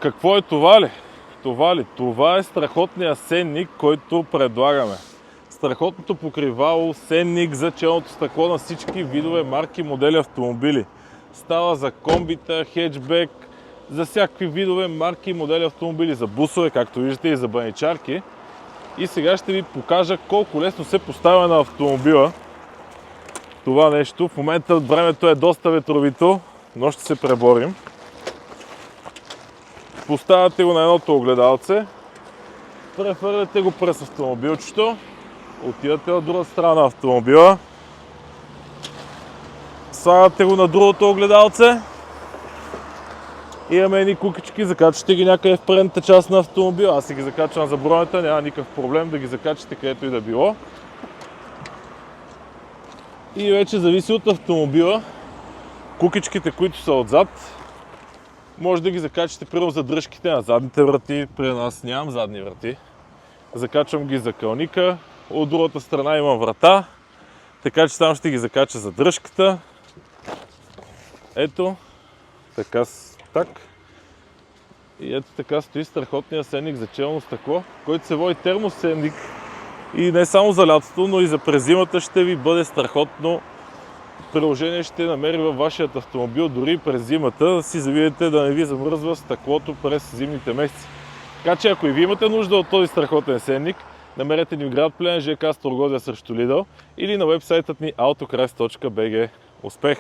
Какво е това ли? Това е страхотният сенник, който предлагаме. Страхотното покривало, сенник за челното стъкло на всички видове марки, модели автомобили. Става за комбита, хеджбек, за всякакви видове марки, модели автомобили, за бусове, както виждате, и за баничарки. И сега ще ви покажа колко лесно се поставя на автомобила това нещо. В момента времето е доста ветровито, но ще се преборим. Поставяте го на едното огледалце, прехвърляте го през автомобилчето, отивате от друга страна на автомобила, слагате го на другото огледалце. Имаме едни кукички, закачате ги някъде в предната част на автомобила. Аз си ги закачвам за бронята, няма никакъв проблем да ги закачате където и да било. И вече зависи от автомобила. Кукичките, които са отзад, може да ги закачате примерно за дръжките на задните врати. При нас нямам задни врати. Закачвам ги за кълника. От другата страна имам врата, така че там ще ги закача за дръжката. Ето, така. И ето така стои страхотния сенник за челно стъкло, който се води термосенник. И не само за лятото, но и за през зимата ще ви бъде страхотно приложение, ще намери във вашият автомобил дори през зимата, да си завидите да не ви замръзва стъклото през зимните месеци. Така че ако и ви имате нужда от този страхотен сенник, намерете ни в град Плевен, ЖК Сторгозия срещу Лидъл или на вебсайтът ни autocrest.bg. Успех!